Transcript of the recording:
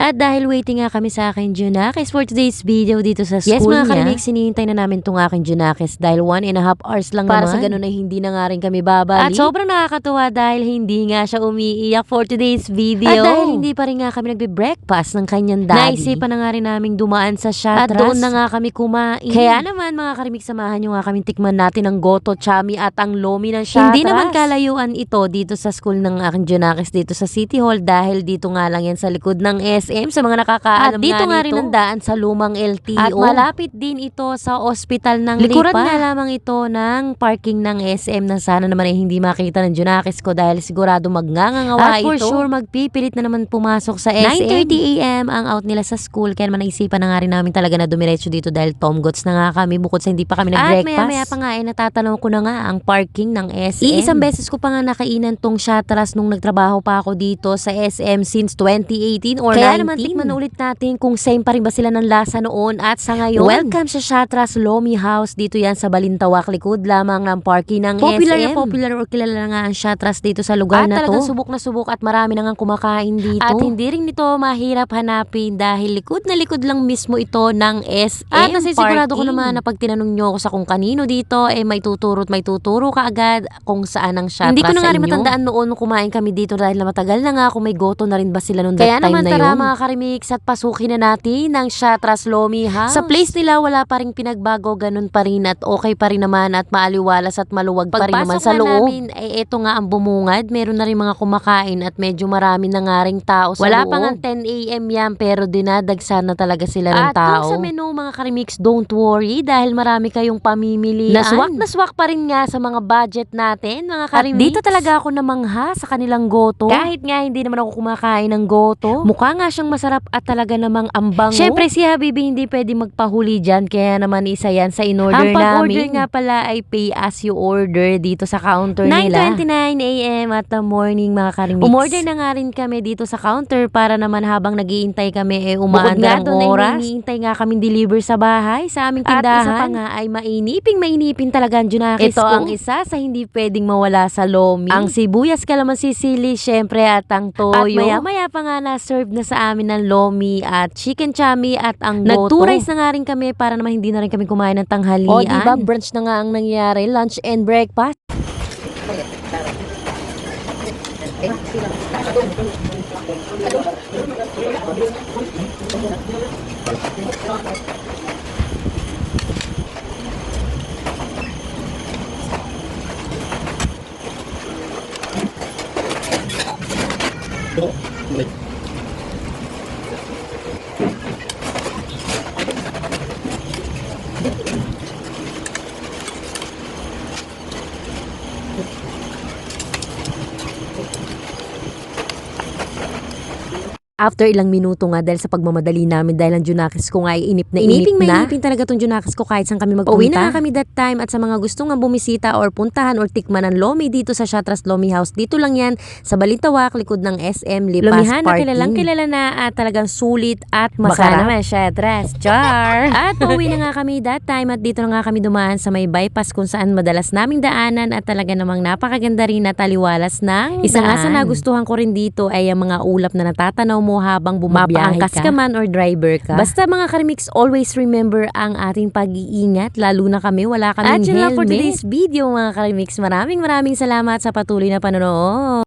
At dahil waiting nga kami sa akin Junakis for today's video dito sa school niya. Yes mga kalimig, sinihintay na namin itong aking Junakis dahil 1.5 hours lang para naman. Para sa ganun ay hindi na nga rin kami babalik. At sobrang nakakatuwa dahil hindi nga siya umiiyak for today's video. At dahil hindi pa rin nga kami nagbe-breakfast ng kanyang daddy, naisipan na nga rin namin dumaan sa Shatras. At doon na nga kami kumain. Kaya naman mga kalimig, samahan nyo nga kami tikman natin ang goto, chami at ang lomi ng Shatras. Hindi naman kalayuan ito dito sa school ng aking Junakis dito sa City Hall dahil dito nga lang yan sa likod ng SM. Sa mga nakakaalam at dito nga rin ang daan sa lumang LTO. At malapit din ito sa ospital ng Lipa. Likuran nga lamang ito ng parking ng SM na sana naman ay hindi makita ng Junakis ko dahil sigurado magngangawa ito. At for sure magpipilit na naman pumasok sa SM. 9:30 AM ang out nila sa school kaya naman naisipan na nga rin namin talaga na dumiretso dito dahil Tom Goats na nga kami bukod sa hindi pa kami nag-breakfast. At maya pa nga ay natatanaw ko na nga ang parking ng SM. Iisang beses ko pa nga nakainan tong Shatras nung nagtrabaho pa ako dito sa SM since 2018 or 19. Naman tikman ulit natin kung same pa rin ba sila ng lasa noon at sa ngayon. Welcome sa Shatras Lomi House. Dito yan sa Balintawak, likod lamang ng parking ng popular SM. Popular or kilala na nga ang Shatras dito sa lugar na to. At talagang subok na subok at marami na nga kumakain dito. At hindi rin nito mahirap hanapin dahil likod na likod lang mismo ito ng SM. At nasisigurado ko naman na pag tinanong nyo ako sa kung kanino dito, may tuturo ka agad kung saan ang Shatras. Hindi ko na nga rin matandaan noon kumain kami dito dahil na matagal na nga kung may goto na rin ba sila noon that time na yun. Kaya naman mga karimix at pasukin na natin ang Shatras Lomi House. Sa place nila wala pa rin pinagbago, ganun pa rin at okay pa rin naman at maaliwalas at maluwag pa rin naman sa loob. Namin, ito nga ang bumungad. Meron na rin mga kumakain at medyo marami na nga ring tao sa loob. Wala pa nga 10 AM yan pero dinadagsan na talaga sila ng tao. At sa menu mga karimix, don't worry dahil marami kayong pamimilian. Naswak pa rin nga sa mga budget natin mga karimix. At dito talaga ako namangha sa kanilang goto. Kahit nga hindi naman ako kumakain ng goto, mukha nga siyang masarap at talaga namang ambang. Syempre si Habibi hindi pwede magpahuli dyan kaya naman isa yan sa in-order namin. Ang pag-order nga pala ay pay as you order dito sa counter nila. 9:29 AM at the morning mga karimix. Umorder na nga rin kami dito sa counter para naman habang nag-iintay kami umaandar ang oras. Iniintay nga kami deliver sa bahay sa aming tindahan. At isa pa nga ay mainipin talaga ang Junakis ko. Ito ang isa sa hindi pwedeng mawala sa Lomi. Ang sibuyas, kalamansi, sili, syempre at ang toyo. At maya pa nga na-serve na sa amin ng Lomi at chicken chami at ang goto. Nag-2 rice na nga rin kami para naman hindi na rin kami kumain ng tanghalian. O diba, brunch na nga ang nangyari, lunch and breakfast. After ilang minuto nga dahil sa pagmamadali namin dahil ang Junakis ko nga ay inip na. Inipin talaga tong Junakis ko kahit saan kami magpunta. Uwi na nga kami that time at sa mga gusto nga bumisita or puntahan or tikman ng Lomi dito sa Shatras Lomi House. Dito lang yan sa Balintawak, likod ng SM Lipas Lumihan Parking. Lumihan na kilala na at talagang sulit at masarap. Baka naman Shatras, char! At pauwi na nga kami that time at dito na nga kami dumaan sa may bypass kung saan madalas naming daanan at talaga namang napakaganda rin at taliwalas ng isa nga sa nagustuhan ko rin dito ay ang mga ulap na natatanaw mo habang bumabiyahe ka man or driver ka. Basta mga karimix, always remember ang ating pag-iingat, lalo na kami wala kaming helmet. At yun lang for today's video mga karimix. Maraming salamat sa patuloy na panonood.